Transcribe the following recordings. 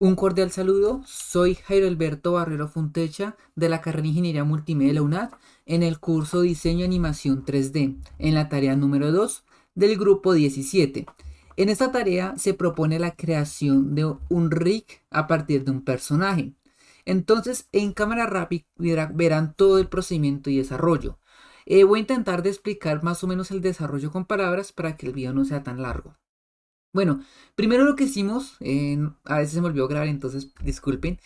Un cordial saludo, soy Jairo Alberto Barrero Funtecha de la carrera de Ingeniería Multimedia de la UNAD en el curso Diseño y Animación 3D, en la tarea número 2 del grupo 17. En esta tarea se propone la creación de un rig a partir de un personaje. Entonces, en cámara rápida verán todo el procedimiento y desarrollo. Voy a intentar de explicar más o menos el desarrollo con palabras para que el video no sea tan largo. Bueno, primero lo que hicimos, a veces se me olvidó grabar, entonces disculpen,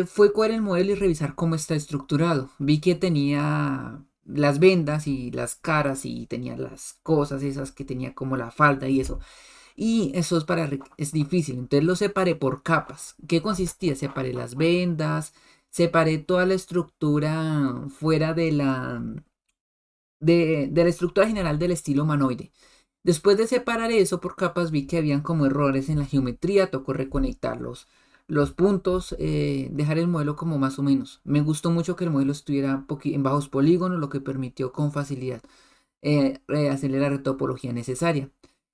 fue coger el modelo y revisar cómo está estructurado. Vi que tenía las vendas y las caras y tenía las cosas esas que tenía como la falda y eso. Y eso es difícil, entonces lo separé por capas. ¿Qué consistía? Separé las vendas, separé toda la estructura fuera de la estructura general del estilo humanoide. Después de separar eso por capas, vi que habían como errores en la geometría, tocó reconectar los puntos, dejar el modelo como más o menos. Me gustó mucho que el modelo estuviera en bajos polígonos, lo que permitió con facilidad hacerle la retopología necesaria.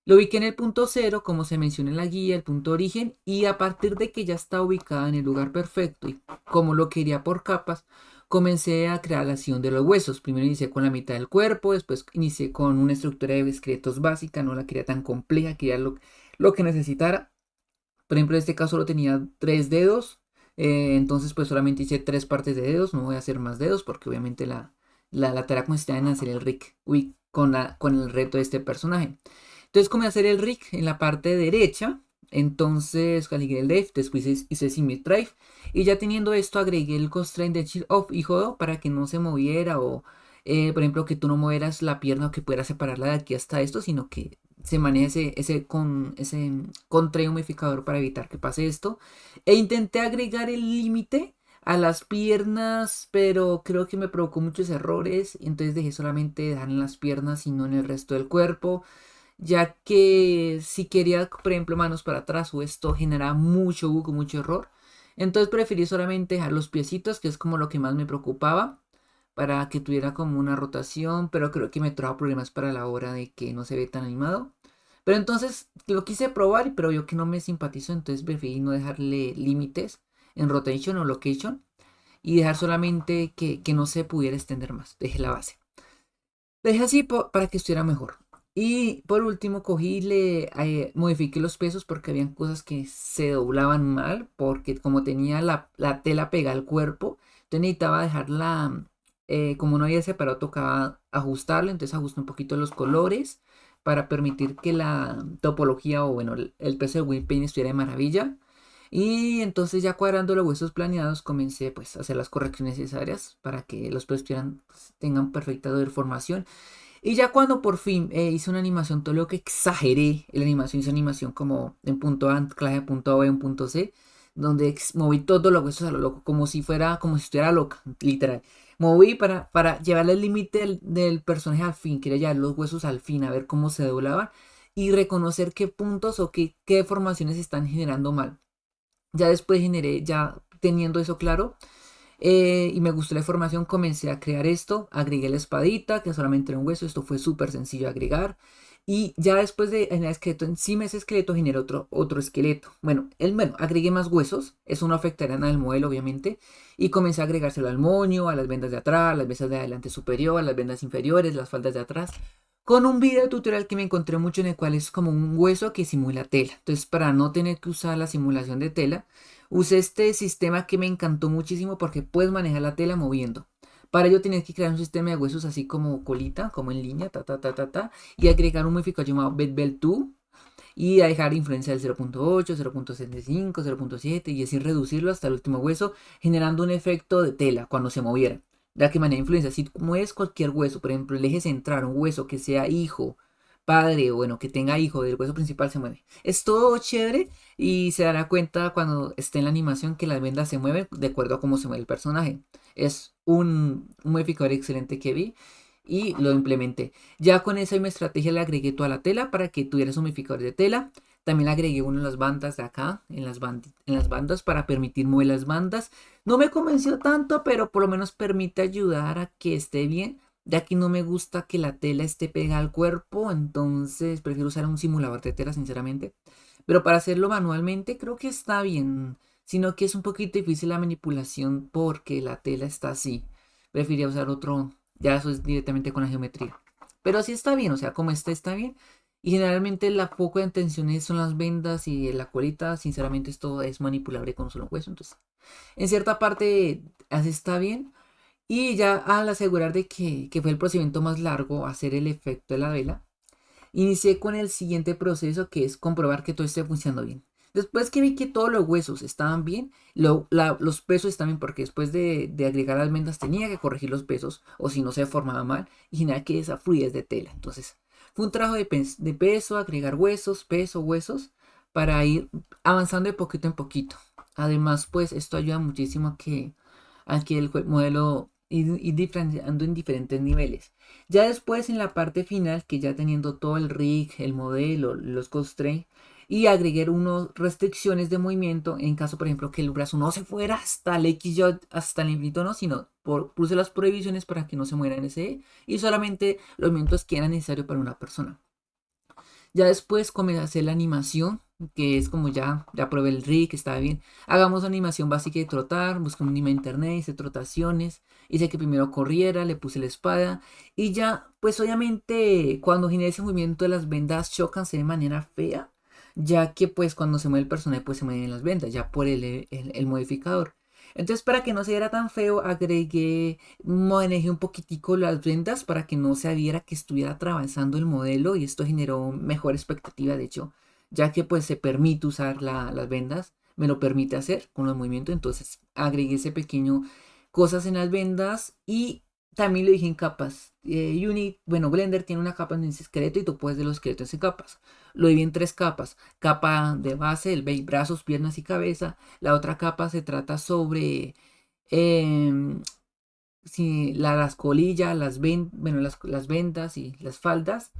Lo ubiqué en el punto cero, como se menciona en la guía, el punto origen, y a partir de que ya está ubicada en el lugar perfecto y como lo quería por capas, comencé a crear la acción de los huesos. Primero inicié con la mitad del cuerpo, después inicié con una estructura de esqueletos básica, no la quería tan compleja, quería lo que necesitara. Por ejemplo, en este caso solo tenía tres dedos, entonces pues solamente hice tres partes de dedos, no voy a hacer más dedos porque obviamente la tarea consistía en hacer el rig con el reto de este personaje. Entonces comencé a hacer el rig en la parte derecha, entonces agregué el left, después hice Simit Drive y ya teniendo esto agregué el constraint de Shield Off y Jodo para que no se moviera o por ejemplo que tú no movieras la pierna o que pudieras separarla de aquí hasta esto, sino que se maneje ese contra humidificador para evitar que pase esto. E intenté agregar el límite a las piernas, pero creo que me provocó muchos errores. Entonces dejé solamente dejar en las piernas y no en el resto del cuerpo. Ya que si quería, por ejemplo, manos para atrás o esto generaba mucho bug, mucho error. Entonces preferí solamente dejar los piecitos, que es como lo que más me preocupaba para que tuviera como una rotación, pero creo que me trajo problemas para la hora de que no se ve tan animado. Pero entonces lo quise probar, pero vio que no me simpatizó, entonces preferí no dejarle límites en rotation o location y dejar solamente que no se pudiera extender más. Dejé la base. Dejé así para que estuviera mejor. Y por último cogí y le modifiqué los pesos porque habían cosas que se doblaban mal, porque como tenía la tela pegada al cuerpo, entonces necesitaba dejarla, como no había separado, tocaba ajustarla, entonces ajusté un poquito los colores para permitir que la topología o bueno, el peso de Will Paint estuviera de maravilla. Y entonces ya cuadrando los huesos planeados, comencé pues a hacer las correcciones necesarias para que los pesos tengan perfecta deformación. Y ya cuando por fin hice una animación, todo lo que exageré, la animación hice animación como en punto A, anclaje punto B, en punto C, donde moví todos los huesos a lo loco, como si fuera, como si estuviera loca, literal. Moví para llevarle el límite del personaje al fin, quería llevar los huesos al fin, a ver cómo se doblaban y reconocer qué puntos o qué deformaciones se están generando mal. Ya después generé, ya teniendo eso claro, y me gustó la información, comencé a crear esto, agregué la espadita, que solamente era un hueso, esto fue súper sencillo de agregar. Y ya después de en el esqueleto, encima de ese esqueleto generé otro esqueleto. Bueno, agregué más huesos, eso no afectará nada al modelo, obviamente. Y comencé a agregárselo al moño, a las vendas de atrás, las vendas de adelante superior, a las vendas inferiores, las faldas de atrás. Con un video tutorial que me encontré mucho en el cual es como un hueso que simula tela. Entonces, para no tener que usar la simulación de tela, usé este sistema que me encantó muchísimo porque puedes manejar la tela moviendo. Para ello tienes que crear un sistema de huesos así como colita, como en línea, y agregar un modificador llamado BetBell2 y a dejar influencia del 0.8, 0.75, 0.7 y así reducirlo hasta el último hueso, generando un efecto de tela cuando se moviera. Ya que maneja influencia, si mueves cualquier hueso, por ejemplo, el eje central, un hueso que sea hijo, padre o bueno, que tenga hijo del hueso principal se mueve. Es todo chévere y se dará cuenta cuando esté en la animación que las vendas se mueven de acuerdo a cómo se mueve el personaje. Es un modificador excelente que vi y lo implementé. Ya con esa misma estrategia le agregué toda la tela para que tuviera un modificador de tela. También le agregué uno en las bandas de acá, en las bandas para permitir mover las bandas. No me convenció tanto, pero por lo menos permite ayudar a que esté bien. De aquí no me gusta que la tela esté pegada al cuerpo, entonces prefiero usar un simulador de tela, sinceramente. Pero para hacerlo manualmente creo que está bien, sino que es un poquito difícil la manipulación porque la tela está así. Preferiría usar otro, ya eso es directamente con la geometría. Pero sí está bien, o sea, como está bien. Y generalmente la foco de tensiones son las vendas y la colita, sinceramente esto es manipulable con solo un hueso, entonces en cierta parte así está bien. Y ya al asegurar de que fue el procedimiento más largo, hacer el efecto de la vela, inicié con el siguiente proceso que es comprobar que todo esté funcionando bien. Después que vi que todos los huesos estaban bien, los pesos están bien porque después de agregar almendras tenía que corregir los pesos o si no se formaba mal y generar que esa fluidez de tela. Entonces fue un trabajo de peso, agregar huesos, peso, huesos para ir avanzando de poquito en poquito. Además pues esto ayuda muchísimo a que el modelo ir diferenciando en diferentes niveles. Ya después en la parte final, que ya teniendo todo el rig, el modelo, los constraints, y agregué unas restricciones de movimiento en caso, por ejemplo, que el brazo no se fuera hasta el X, hasta el infinito, no, sino puse las prohibiciones para que no se muera en ese y solamente los movimientos que eran necesarios para una persona. Ya después comencé a hacer la animación, que es como ya probé el rig, estaba bien. Hagamos animación básica de trotar, busqué un anime en internet, hice trotaciones, hice que primero corriera, le puse la espada y ya, pues obviamente cuando genera ese movimiento de las vendas chocan de manera fea, ya que pues cuando se mueve el personaje pues se mueven las vendas, ya por el modificador. Entonces para que no se viera tan feo agregué, manejé un poquitico las vendas para que no se viera que estuviera atravesando el modelo y esto generó mejor expectativa de hecho, ya que pues se permite usar las vendas, me lo permite hacer con los movimientos, entonces agregué ese pequeño cosas en las vendas y también lo dije en capas. Bueno, Blender tiene una capa en ese esqueleto y tú puedes ver los esqueletos en capas. Lo dividí en tres capas. Capa de base, brazos, piernas y cabeza. La otra capa se trata sobre em, las colillas, bueno, las vendas y las faldas.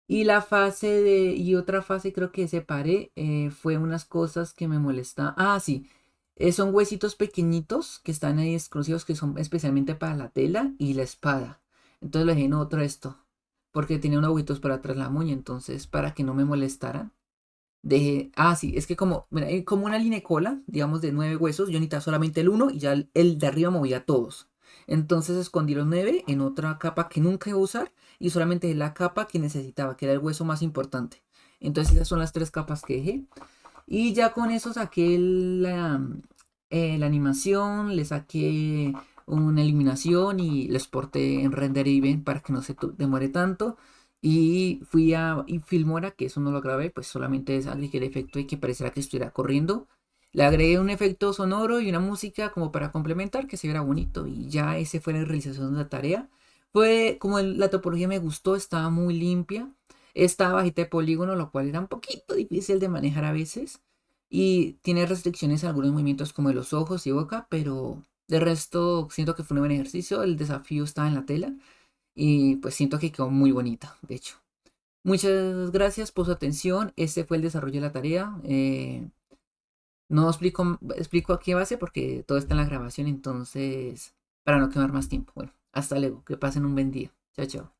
Y y otra fase creo que separé fue unas cosas que me molestaban. Ah, sí, son huesitos pequeñitos que están ahí exclusivos que son especialmente para la tela y la espada. Entonces le dije en otro esto, porque tenía unos huevitos para atrás la muña, entonces para que no me molestaran. Sí, es que como, mira, hay como una línea de cola, digamos de 9 huesos, yo necesitaba solamente el uno y ya el de arriba movía todos. Entonces escondí los 9 en otra capa que nunca iba a usar y solamente la capa que necesitaba, que era el hueso más importante. Entonces esas son las tres capas que dejé. Y ya con eso saqué la animación, le saqué una eliminación y lo exporté en Render Even para que no se demore tanto. Y fui a Filmora, que eso no lo grabé, pues solamente agregué el efecto de que pareciera que estuviera corriendo. Le agregué un efecto sonoro y una música como para complementar, que se viera bonito. Y ya ese fue la realización de la tarea. Fue como la topología me gustó, estaba muy limpia. Estaba bajita de polígono, lo cual era un poquito difícil de manejar a veces. Y tiene restricciones a algunos movimientos como de los ojos y boca, pero de resto siento que fue un buen ejercicio. El desafío estaba en la tela y pues siento que quedó muy bonita, de hecho. Muchas gracias por su atención. Este fue el desarrollo de la tarea. No explico a qué base porque todo está en la grabación, entonces, para no quemar más tiempo. Bueno, hasta luego. Que pasen un buen día. Chao, chao.